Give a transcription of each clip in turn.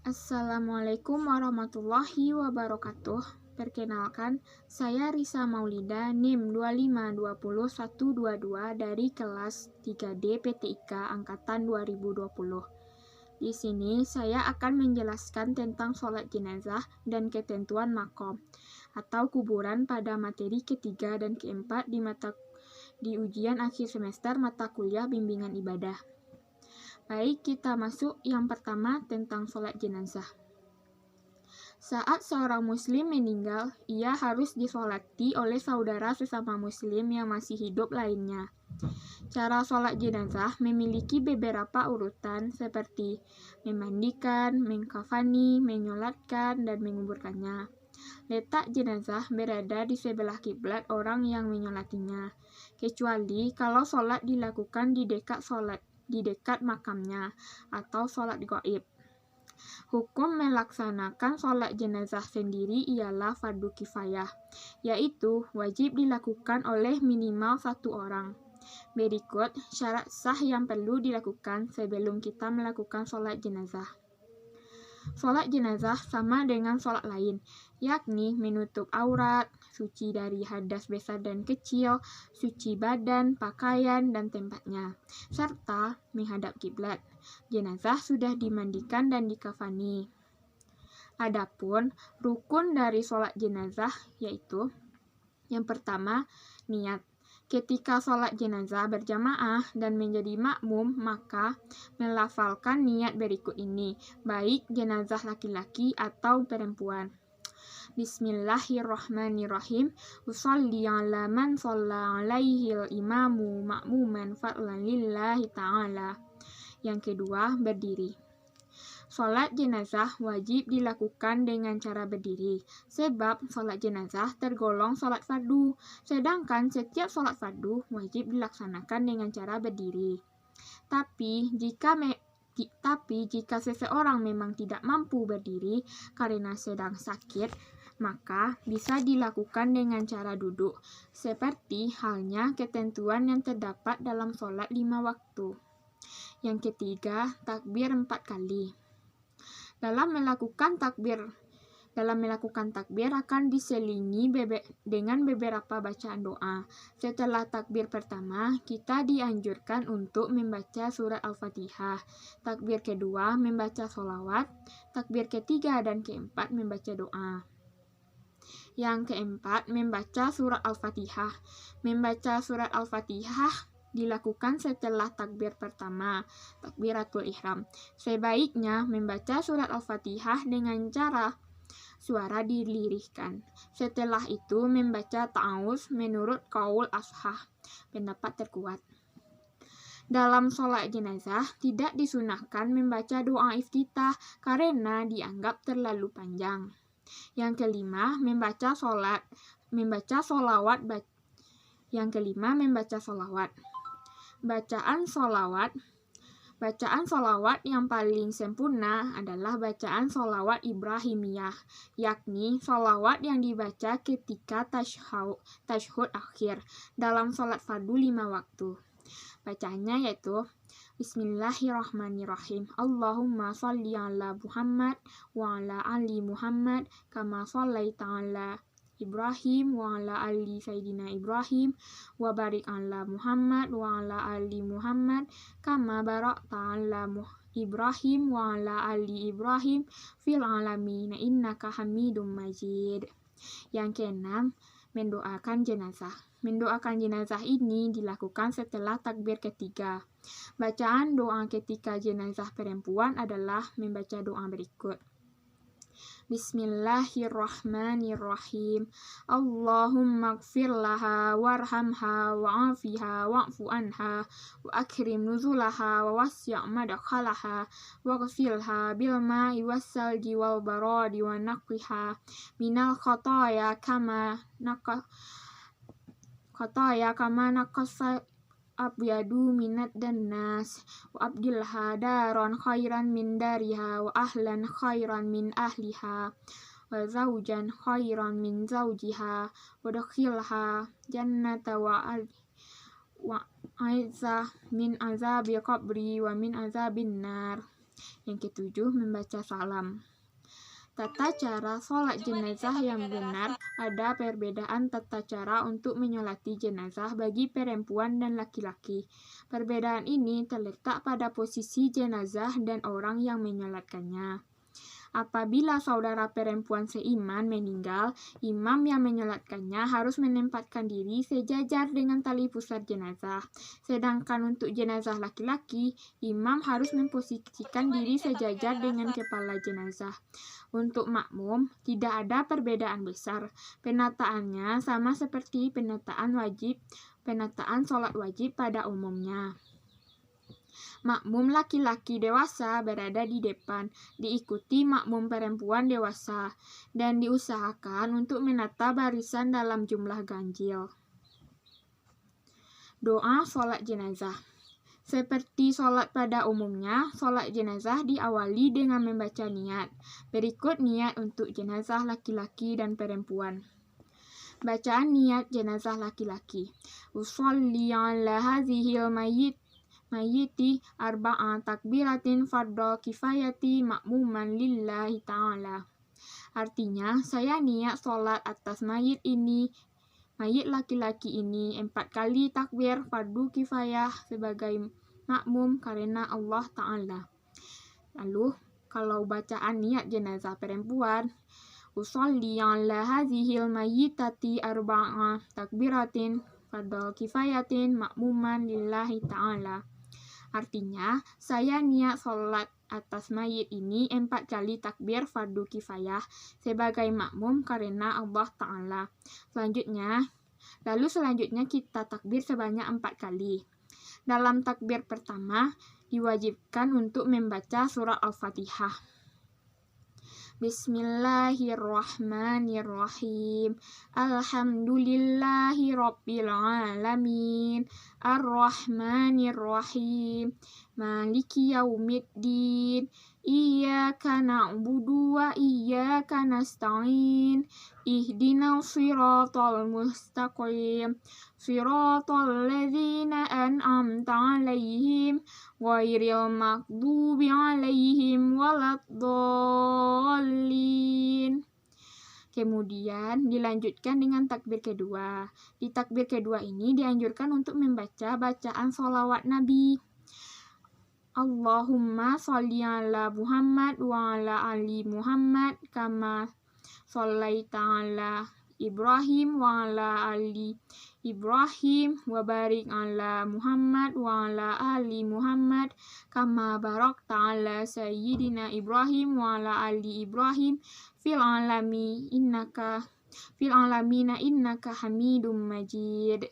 Assalamualaikum warahmatullahi wabarakatuh. Perkenalkan, saya Risa Maulida, NIM 2520122 dari kelas 3D PTIK Angkatan 2020. Di sini saya akan menjelaskan tentang sholat jenazah dan ketentuan makom atau kuburan pada materi ketiga dan keempat di ujian akhir semester mata kuliah bimbingan ibadah. Baik, kita masuk yang pertama tentang sholat jenazah. Saat seorang muslim meninggal, ia harus disolati oleh saudara sesama muslim yang masih hidup lainnya. Cara sholat jenazah memiliki beberapa urutan seperti memandikan, mengkafani, menyolatkan, dan menguburkannya. Letak jenazah berada di sebelah kiblat orang yang menyolatinya, kecuali kalau sholat dilakukan di dekat makamnya atau sholat gaib. Hukum melaksanakan sholat jenazah sendiri ialah fardu kifayah, yaitu wajib dilakukan oleh minimal satu orang. Berikut syarat sah yang perlu dilakukan sebelum kita melakukan sholat jenazah. Sholat jenazah sama dengan sholat lain, yakni menutup aurat, suci dari hadas besar dan kecil, suci badan, pakaian, dan tempatnya, serta menghadap kiblat. Jenazah sudah dimandikan dan dikafani. Adapun rukun dari sholat jenazah yaitu yang pertama, niat. Ketika sholat jenazah berjamaah dan menjadi makmum, maka melafalkan niat berikut ini, baik jenazah laki-laki atau perempuan. Bismillahirrahmanirrahim. Usolli ala man shalla alaihil imamu ma'muman fadlan lillahi ta'ala. Yang kedua, berdiri. Sholat jenazah wajib dilakukan dengan cara berdiri, sebab sholat jenazah tergolong sholat fardu, sedangkan setiap sholat fardu wajib dilaksanakan dengan cara berdiri. Tapi jika seseorang memang tidak mampu berdiri karena sedang sakit, maka bisa dilakukan dengan cara duduk, seperti halnya ketentuan yang terdapat dalam sholat 5 waktu. Yang ketiga, takbir 4 kali. Dalam melakukan takbir akan diselingi dengan beberapa bacaan doa. Setelah takbir pertama, kita dianjurkan untuk membaca surat Al-Fatihah. Takbir kedua, membaca sholawat. Takbir ketiga dan keempat, membaca doa. Yang keempat, membaca surat Al-Fatihah. Membaca surat Al-Fatihah dilakukan setelah takbir pertama, takbiratul ihram. Sebaiknya membaca surat Al-Fatihah dengan cara suara dilirihkan. Setelah itu membaca ta'awuz menurut qaul ashah, pendapat terkuat. Dalam sholat jenazah tidak disunahkan membaca doa iftitah karena dianggap terlalu panjang. Yang kelima, membaca sholawat. Bacaan sholawat yang paling sempurna adalah bacaan sholawat Ibrahimiyah, yakni sholawat yang dibaca ketika tasyahud akhir dalam sholat fardu 5 waktu. Bacaannya yaitu Bismillahirrahmanirrahim. Allahumma sholli ala Muhammad wa ala ali Muhammad kama shollaita ala Ibrahim wa ala ali Sayyidina Ibrahim wa barik ala Muhammad wa ala ali Muhammad kama barakta ala Ibrahim wa ala ali Ibrahim fil alamin innaka Hamidum Majid. Yang keenam, mendoakan jenazah. Mendoakan jenazah ini dilakukan setelah takbir ketiga. Bacaan doa ketika jenazah perempuan adalah membaca doa berikut. Bismillahirrahmanirrahim. Allahumma gfir laha warhamha wa'afiha wa'fu anha wa akrim nuzulaha wa wassi' madkhalaha wa ghsilha bil ma'i wassalji wal baradi wa naqqiha minal khataya kama naqasa abyadu minad dannas wa abdilha daran khairan min dariha wa ahlan khairan min ahliha wa zawjan khairan min zawjiha wa dakhilha jannata wa aizzah min azabi qabri wa min azabin nar. Yang ketujuh, membaca salam. Tata cara sholat jenazah yang benar. Ada perbedaan tata cara untuk menyolati jenazah bagi perempuan dan laki-laki. Perbedaan ini terletak pada posisi jenazah dan orang yang menyolatkannya. Apabila saudara perempuan seiman meninggal, imam yang menyolatkannya harus menempatkan diri sejajar dengan tali pusar jenazah. Sedangkan untuk jenazah laki-laki, imam harus memposisikan diri sejajar dengan kepala jenazah. Untuk makmum, tidak ada perbedaan besar. Penataannya sama seperti penataan sholat wajib pada umumnya. Makmum laki-laki dewasa berada di depan, diikuti makmum perempuan dewasa, dan diusahakan untuk menata barisan dalam jumlah ganjil. Doa sholat jenazah. Seperti sholat pada umumnya, sholat jenazah diawali dengan membaca niat. Berikut niat untuk jenazah laki-laki dan perempuan. Bacaan niat jenazah laki-laki. Usolli ala hadhil mayyiti arba'a takbiratin fardhu kifayati ma'muman lillahi ta'ala. Artinya, saya niat sholat atas mayit laki-laki ini 4 kali takbir fardu kifayah sebagai makmum karena Allah Ta'ala. Lalu, kalau bacaan niat jenazah perempuan, usolli ala hadhil mayyitati arba'a takbiratin fardhu kifayatin ma'muman lillahi ta'ala. Artinya, saya niat sholat atas mayit ini 4 kali takbir fardu kifayah sebagai makmum karena Allah Ta'ala. Selanjutnya kita takbir sebanyak 4 kali. Dalam takbir pertama, diwajibkan untuk membaca surat Al-Fatihah. Bismillahirrahmanirrahim. Alhamdulillahi rabbil alamin. Ar-Rahmanirrahim. Maliki yaumiddin. Iyyaka na'budu wa iyyaka nasta'in. Ihdinas siratal mustaqim. Siratal ladzina an'amta 'alaihim ghairil maghdubi 'alaihim waladdallin. Kemudian dilanjutkan dengan takbir kedua. Di takbir kedua ini dianjurkan untuk membaca bacaan sholawat Nabi. Allahumma sholli ala Muhammad wa ala ali Muhammad kama shollaita ala Ibrahim wa ala ali Ibrahim wa barik ala Muhammad wa ala ali Muhammad kama barakta ala sayyidina Ibrahim wa ala ali Ibrahim fil alamina innaka Hamidum Majid.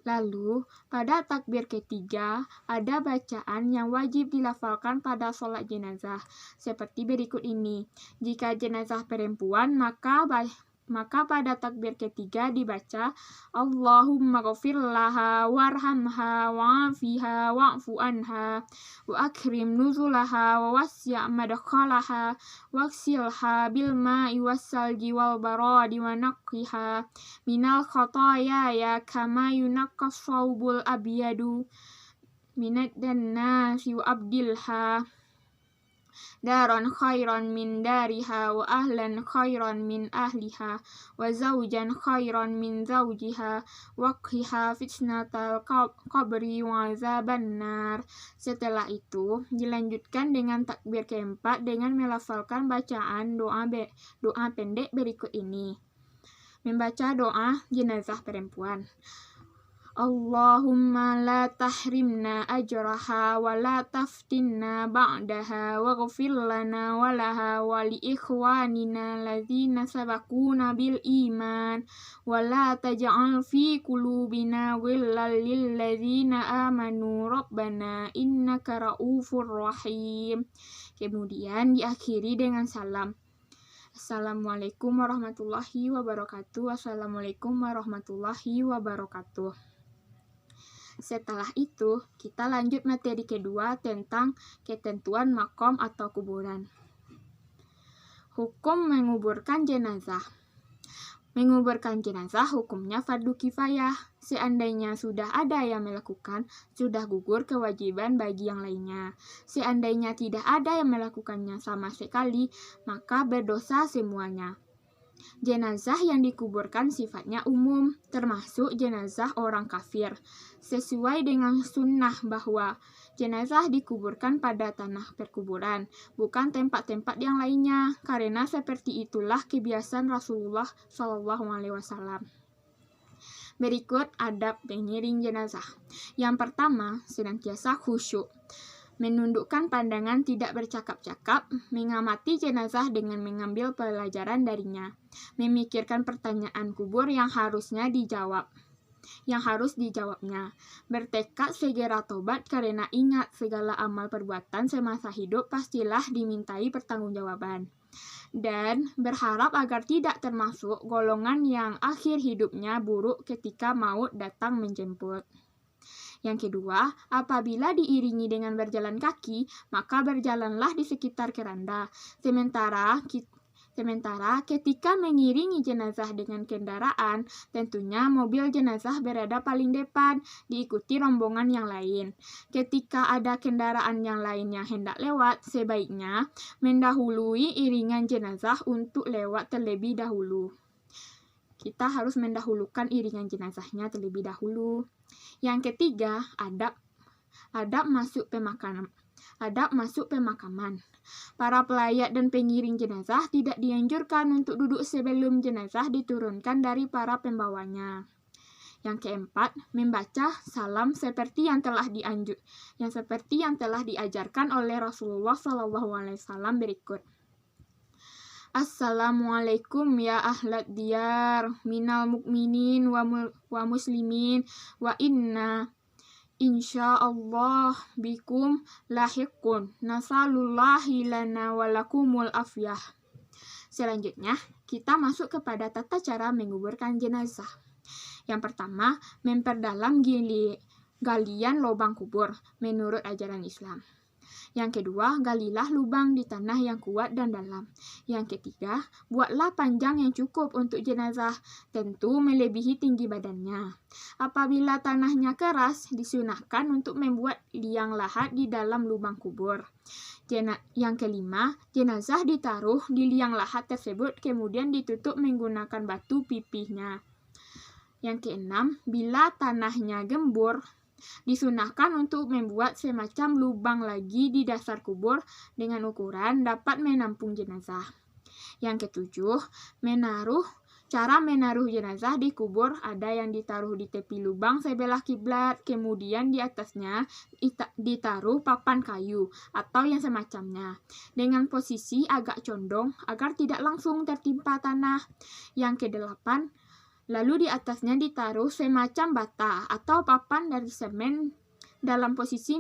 Lalu, pada takbir ketiga, ada bacaan yang wajib dilafalkan pada sholat jenazah, seperti berikut ini. Jika jenazah perempuan, maka pada takbir ketiga dibaca Allahumma ghafir laha warhamha wa'afiha wa'fu anha wa akrim nuzulaha wa wassi' madkhalaha waksilha bil ma'i wassalji wal baradi wa naqqiha minal khataaya ya kama yunaqqas thawbul abyadu minad dannasi wa abdilha daran khairan min dariha wa ahlan khairan min ahliha wa zawjan khairan min zawjiha wa qhiha fitnatal qabri wa azaban nar. Setelah itu dilanjutkan dengan takbir keempat dengan melafalkan bacaan doa pendek berikut ini. Membaca doa jenazah perempuan. Allahumma la tahrimna ajraha wa la taftinna ba'daha wa ghfir lana wa laha wa li ikhwanina alladzina sabaquna bil iman wa la taj'al fi qulubina ghillan lil ladzina amanu rabbana innaka ra'ufur rahim. Kemudian diakhiri dengan salam. Assalamualaikum warahmatullahi wabarakatuh. Wassalamualaikum warahmatullahi wabarakatuh. Setelah itu, kita lanjut materi kedua tentang ketentuan makom atau kuburan. Hukum menguburkan jenazah. Menguburkan jenazah hukumnya fardu kifayah. Seandainya sudah ada yang melakukan, sudah gugur kewajiban bagi yang lainnya. Seandainya tidak ada yang melakukannya sama sekali, maka berdosa semuanya. Jenazah yang dikuburkan sifatnya umum, termasuk jenazah orang kafir. Sesuai dengan sunnah bahwa jenazah dikuburkan pada tanah perkuburan, bukan tempat-tempat yang lainnya, karena seperti itulah kebiasaan Rasulullah SAW. Berikut adab pengiring jenazah. Yang pertama, senantiasa khusyuk. Menundukkan pandangan, tidak bercakap-cakap, mengamati jenazah dengan mengambil pelajaran darinya, memikirkan pertanyaan kubur yang harus dijawabnya, bertekad segera tobat karena ingat segala amal perbuatan semasa hidup pastilah dimintai pertanggungjawaban, dan berharap agar tidak termasuk golongan yang akhir hidupnya buruk ketika maut datang menjemput. Yang kedua, apabila diiringi dengan berjalan kaki, maka berjalanlah di sekitar keranda. Sementara ketika mengiringi jenazah dengan kendaraan, tentunya mobil jenazah berada paling depan, diikuti rombongan yang lain. Ketika ada kendaraan yang lain yang hendak lewat, sebaiknya mendahului iringan jenazah untuk lewat terlebih dahulu. Kita harus mendahulukan iringan jenazahnya terlebih dahulu. Yang ketiga, adab masuk pemakaman. Para pelayat dan pengiring jenazah tidak dianjurkan untuk duduk sebelum jenazah diturunkan dari para pembawanya. Yang keempat, membaca salam seperti yang telah diajarkan oleh Rasulullah SAW berikut. Assalamualaikum ya ahlat diyar minal mukminin wa muslimin wa inna insyaallah bikum lahiqun nasalullahi lana walakumul afyah. Selanjutnya, kita masuk kepada tata cara menguburkan jenazah. Yang pertama, memperdalam galian lubang kubur menurut ajaran Islam. Yang kedua, galilah lubang di tanah yang kuat dan dalam. Yang ketiga, buatlah panjang yang cukup untuk jenazah, tentu melebihi tinggi badannya. Apabila tanahnya keras, disunahkan untuk membuat liang lahat di dalam lubang kubur. Yang kelima, jenazah ditaruh di liang lahat tersebut, kemudian ditutup menggunakan batu pipihnya. Yang keenam, bila tanahnya gembur, disunahkan untuk membuat semacam lubang lagi di dasar kubur dengan ukuran dapat menampung jenazah. Yang ketujuh, cara menaruh jenazah di kubur ada yang ditaruh di tepi lubang sebelah kiblat, kemudian di atasnya ditaruh papan kayu atau yang semacamnya dengan posisi agak condong agar tidak langsung tertimpa tanah. Yang kedelapan, lalu di atasnya ditaruh semacam bata atau papan dari semen dalam posisi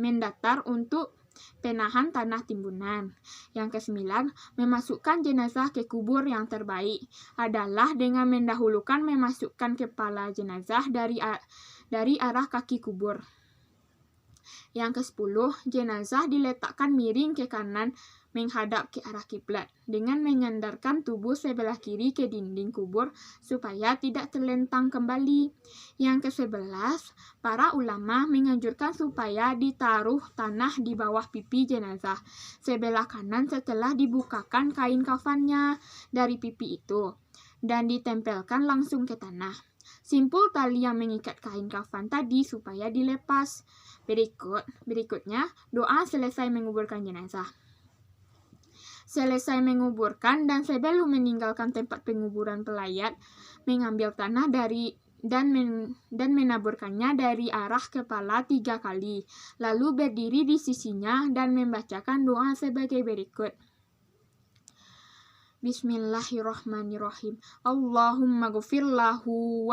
mendatar untuk penahan tanah timbunan. Yang kesembilan, memasukkan jenazah ke kubur yang terbaik adalah dengan mendahulukan memasukkan kepala jenazah dari arah kaki kubur. Yang ke-10, jenazah diletakkan miring ke kanan menghadap ke arah kiblat dengan menyandarkan tubuh sebelah kiri ke dinding kubur supaya tidak terlentang kembali. Yang ke-11, para ulama menganjurkan supaya ditaruh tanah di bawah pipi jenazah sebelah kanan setelah dibukakan kain kafannya dari pipi itu dan ditempelkan langsung ke tanah. Simpul tali yang mengikat kain kafan tadi supaya dilepas. Berikutnya, doa selesai menguburkan jenazah. Selesai menguburkan dan sebelum meninggalkan tempat penguburan pelayat, mengambil tanah dan menaburkannya dari arah kepala 3 kali, lalu berdiri di sisinya dan membacakan doa sebagai berikut. Bismillahirrahmanirrahim. Allahumma ghfir lahu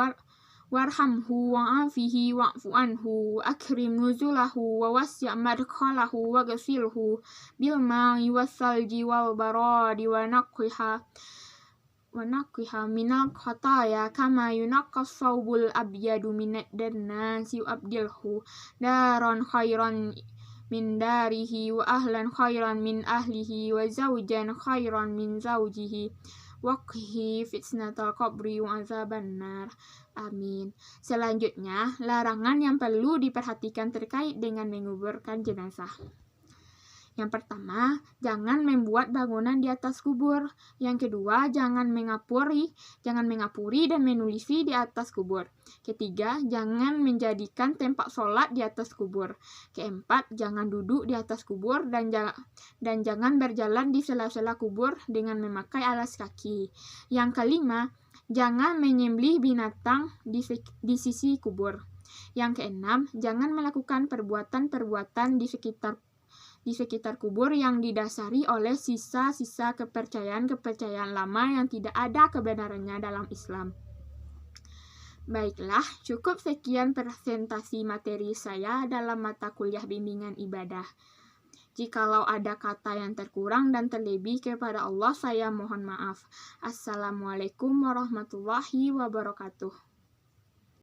warhamhu wa'afihi wa'fu anhu akrim nuzulahu wa wasi' madkhalahu wa ghfirhu bil ma'i wassalji wal baradi wa naqqiha minal khataya kama yunaqqas thawbul abyadu minad dannasi abdilhu daran khairan min darihi wa ahlan khairan min ahlihi wa zawjan khairan min zawjihi waqhi fitnatal qabri wa azabannar. Amin. Selanjutnya, larangan yang perlu diperhatikan terkait dengan menguburkan jenazah. Yang pertama, jangan membuat bangunan di atas kubur. Yang kedua, jangan mengapuri dan menulisi di atas kubur. Ketiga, jangan menjadikan tempat sholat di atas kubur. Keempat, jangan duduk di atas kubur dan jangan berjalan di sela-sela kubur dengan memakai alas kaki. Yang kelima, jangan menyembelih binatang di sisi kubur. Yang keenam, jangan melakukan perbuatan-perbuatan di sekitar kubur yang didasari oleh sisa-sisa kepercayaan lama yang tidak ada kebenarannya dalam Islam. Baiklah, cukup sekian presentasi materi saya dalam mata kuliah bimbingan ibadah. Jikalau ada kata yang terkurang dan terlebih kepada Allah, saya mohon maaf. Assalamualaikum warahmatullahi wabarakatuh.